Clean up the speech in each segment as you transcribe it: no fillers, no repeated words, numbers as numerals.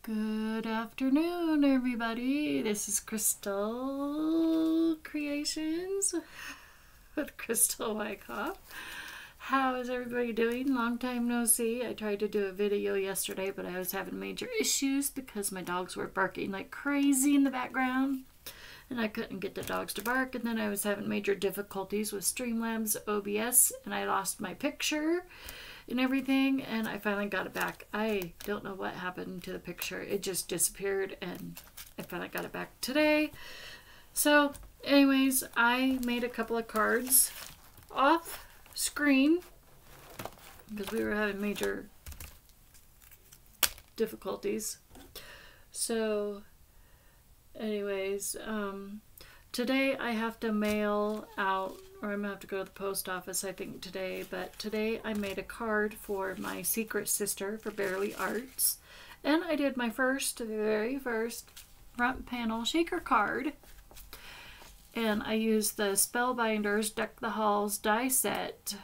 Good afternoon, everybody. This is Crystal Creations with Crystal Wyckoff. How is everybody doing? Long time no see. I tried to do a video yesterday, but I was having major issues because my dogs were barking like crazy in the background, and I couldn't get the dogs to bark. And then I was having major difficulties with Streamlabs OBS, and I lost my picture and everything, and I finally got it back. I don't know what happened to the picture. It just disappeared, and I finally got it back today. So anyways, I made a couple of cards off screen because we were having major difficulties. So anyways, today I have to mail out, or I'm gonna have to go to the post office I think today, but today I made a card for my secret sister for Barely Arts, and I did my very first front panel shaker card, and I used the Spellbinders Deck the Halls die set,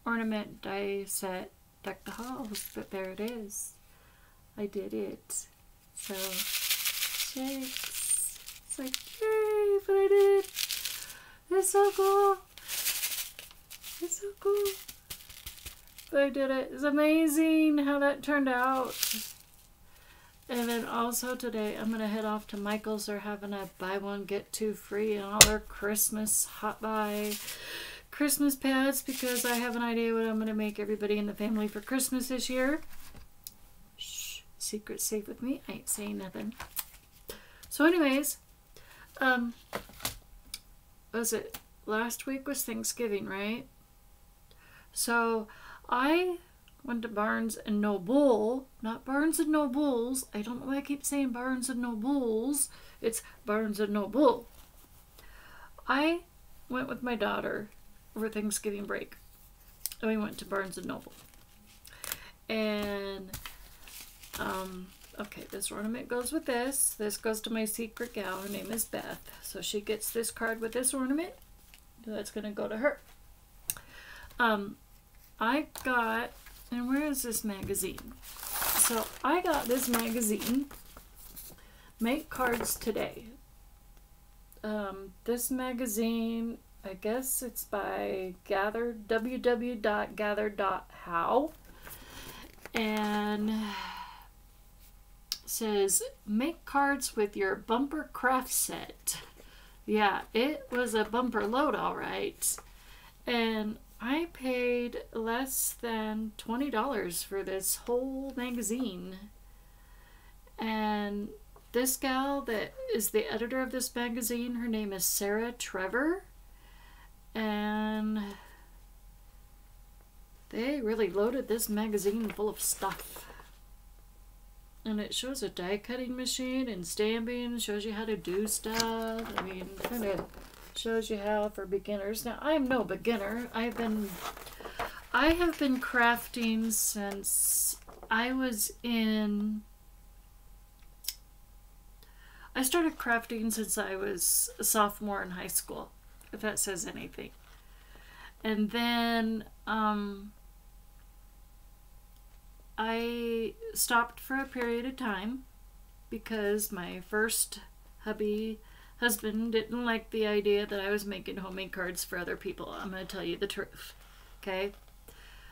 ornament die set, Deck the Halls, but there it is. I did it. So shakes. It's like, yay, but I did. It's so cool. It's so cool. But I did it. It's amazing how that turned out. And then also today, I'm going to head off to Michael's. They're having a buy one, get two free and all their Christmas hot buy Christmas pads, because I have an idea what I'm going to make everybody in the family for Christmas this year. Shh, secret safe with me. I ain't saying nothing. So anyways, was it last week was Thanksgiving, right? So I went to Barnes and Noble, not Barnes and Nobles. I don't know why I keep saying Barnes and Nobles. It's Barnes and Noble. I went with my daughter over Thanksgiving break, and we went to Barnes and Noble. And okay, this ornament goes with this. This goes to my secret gal. Her name is Beth. So she gets this card with this ornament. That's going to go to her. I got, and where is this magazine? So I got this magazine, Make Cards Today. This magazine, I guess it's by Gather, www.gather.how. And says make cards with your bumper craft set. Yeah, it was a bumper load, all right. And I paid less than $20 for this whole magazine. And this gal that is the editor of this magazine, her name is Sarah Trevor, and they really loaded this magazine full of stuff. And it shows a die cutting machine and stamping, shows you how to do stuff. I mean, kind of shows you how for beginners. Now, I am no beginner. I have been crafting since I started crafting since I was a sophomore in high school, if that says anything. And then, I stopped for a period of time because my first husband didn't like the idea that I was making homemade cards for other people. I'm going to tell you the truth, okay?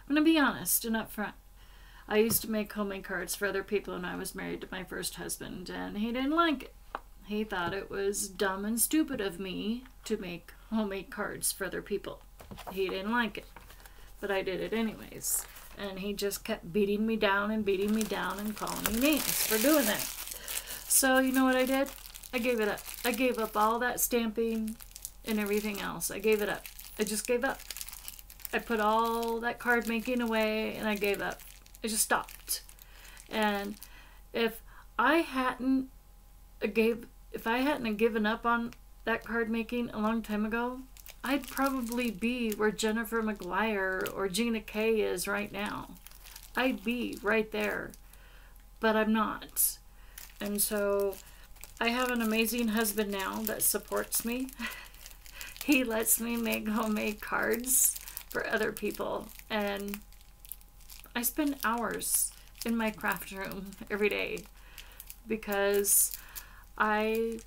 I'm going to be honest and upfront. I used to make homemade cards for other people when I was married to my first husband, and he didn't like it. He thought it was dumb and stupid of me to make homemade cards for other people. He didn't like it, but I did it anyways. And he just kept beating me down and calling me names for doing that. So you know what I did? I gave it up. I gave up all that stamping and everything else. I gave it up. I just gave up. I put all that card making away and I gave up. I just stopped. And if I hadn't given up on that card making a long time ago, I'd probably be where Jennifer McGuire or Gina Kay is right now. I'd be right there, but I'm not. And so I have an amazing husband now that supports me. He lets me make homemade cards for other people, and I spend hours in my craft room every day because I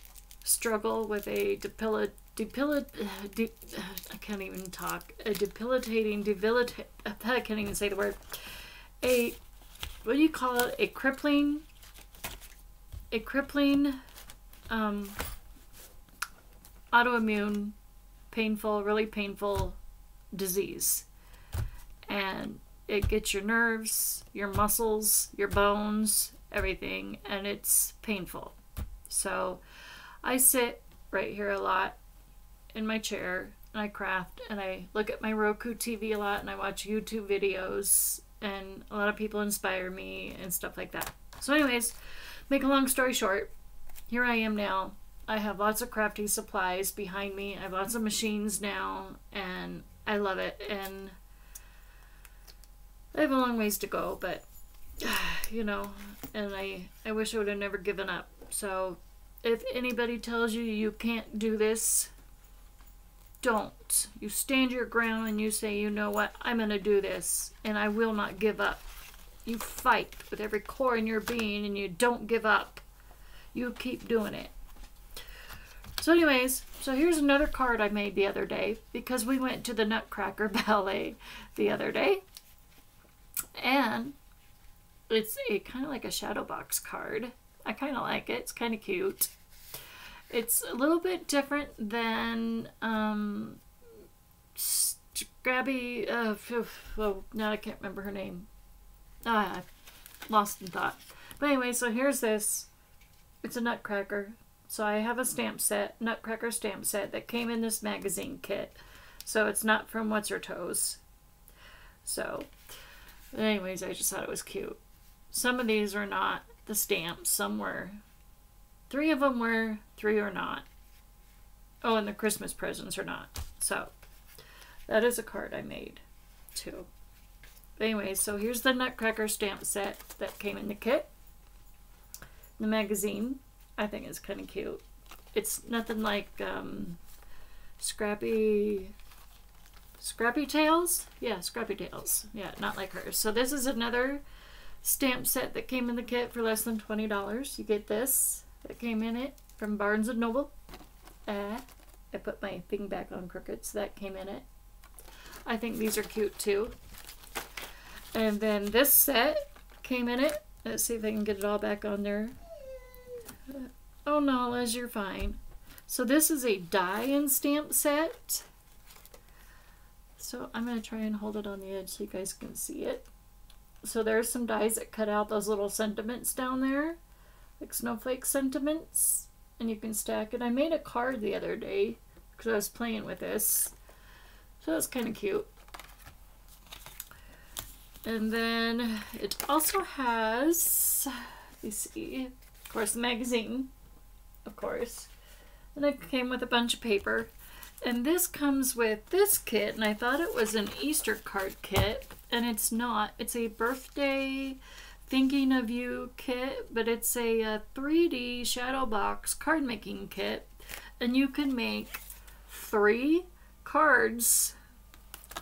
struggle with a I can't even talk. I can't even say the word. What do you call it? A crippling, autoimmune, really painful disease. And it gets your nerves, your muscles, your bones, everything, and it's painful. So I sit right here a lot in my chair and I craft and I look at my Roku TV a lot and I watch YouTube videos, and a lot of people inspire me and stuff like that. So anyways, make a long story short, here I am now. I have lots of crafting supplies behind me. I have lots of machines now and I love it, and I have a long ways to go, but you know, and I wish I would have never given up. So if anybody tells you you can't do this, don't. You stand your ground and you say, you know what, I'm going to do this and I will not give up. You fight with every core in your being and you don't give up. You keep doing it. So anyways, so here's another card I made the other day because we went to the Nutcracker Ballet the other day. And it's a kind of like a shadow box card. I kind of like it. It's kind of cute. It's a little bit different than Scrabby. Now I can't remember her name. I'm lost in thought. But anyway, so here's this. It's a Nutcracker. So I have a stamp set, Nutcracker Stamp Set, that came in this magazine kit. So it's not from What's Her Toes. So, anyways, I just thought it was cute. Some of these are not the stamps. Some were. 3 of them were, 3 are not. Oh, and the Christmas presents are not. So, that is a card I made, too. But anyway, so here's the Nutcracker Stamp Set that came in the kit. The magazine, I think, is kind of cute. It's nothing like Scrappy Tales? Yeah, Scrappy Tales. Yeah, not like hers. So this is another stamp set that came in the kit for less than $20. You get this that came in it from Barnes & Noble. I put my thing back on crooked, so that came in it. I think these are cute too. And then this set came in it. Let's see if I can get it all back on there. Oh no, Liz, you're fine. So this is a die and stamp set. So I'm going to try and hold it on the edge so you guys can see it. So there's some dies that cut out those little sentiments down there, like snowflake sentiments, and you can stack it. I made a card the other day because I was playing with this. So that's kind of cute. And then it also has, let me see, of course, the magazine, of course. And it came with a bunch of paper. And this comes with this kit, and I thought it was an Easter card kit, and it's not. It's a birthday thinking of you kit, but it's a 3D shadow box card making kit, and you can make 3 cards,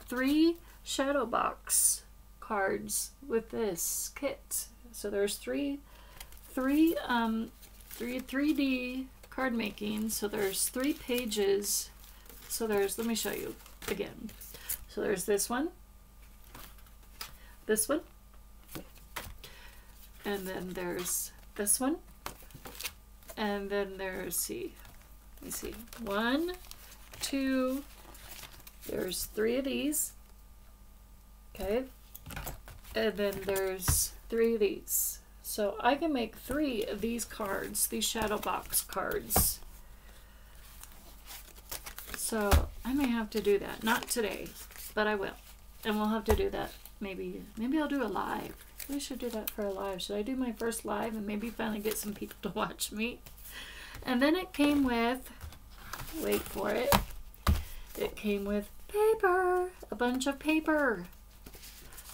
3 shadow box cards with this kit. So there's 3D card making. So there's 3 pages. So there's, let me show you again. So there's this one, and then there's this one, and then there's, let me see, 1, 2, there's 3 of these, okay, and then there's 3 of these. So I can make 3 of these cards, these shadow box cards. So I may have to do that. Not today, but I will. And we'll have to do that. Maybe I'll do a live. We should do that for a live. Should I do my first live and maybe finally get some people to watch me? And then it came with, wait for it, it came with paper. A bunch of paper.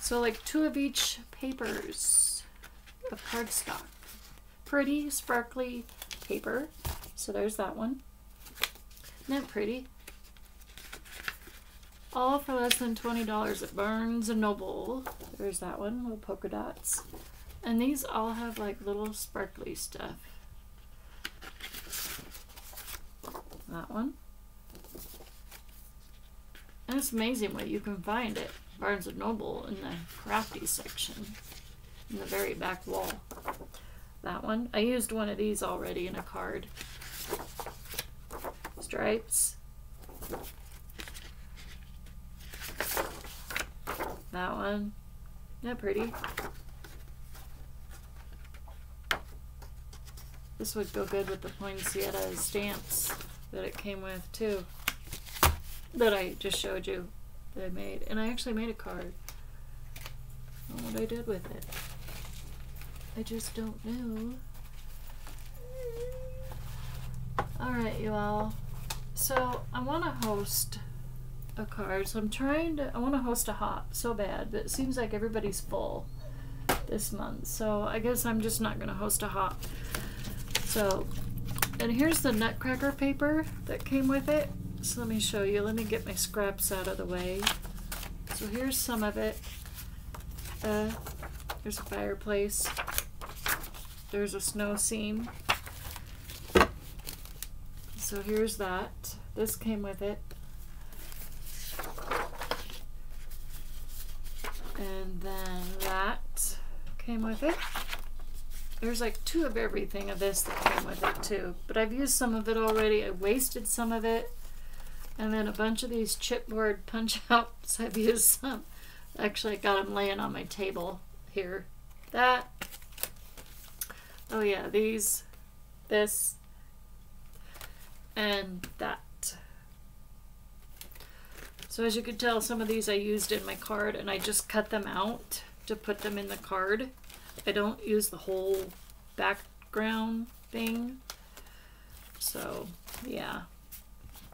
So like 2 of each papers of cardstock. Pretty, sparkly paper. So there's that one. Isn't that pretty? All for less than $20 at Barnes & Noble. There's that one, little polka dots. And these all have like little sparkly stuff. That one. And it's amazing what you can find at Barnes & Noble in the crafty section. In the very back wall. That one. I used one of these already in a card. Stripes. That one. Isn't that pretty? This would go good with the poinsettia stamps that it came with too. That I just showed you that I made. And I actually made a card. I don't know what I did with it. I just don't know. Alright, you all. So I want to host a card. So I want to host a hop so bad, but it seems like everybody's full this month. So I guess I'm just not going to host a hop. So, and here's the Nutcracker paper that came with it. So let me show you. Let me get my scraps out of the way. So here's some of it. There's a fireplace. There's a snow scene. So here's that. This came with it. And then that came with it. There's like 2 of everything of this that came with it too. But I've used some of it already. I wasted some of it. And then a bunch of these chipboard punch outs. I've used some. Actually, I got them laying on my table here. That. Oh yeah, these. This. And that. So as you can tell, some of these I used in my card and I just cut them out to put them in the card. I don't use the whole background thing. So, yeah.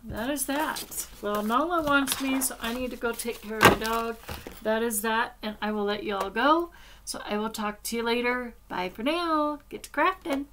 That is that. Well, Nala wants me, so I need to go take care of the dog. That is that, and I will let you all go. So I will talk to you later. Bye for now. Get to crafting.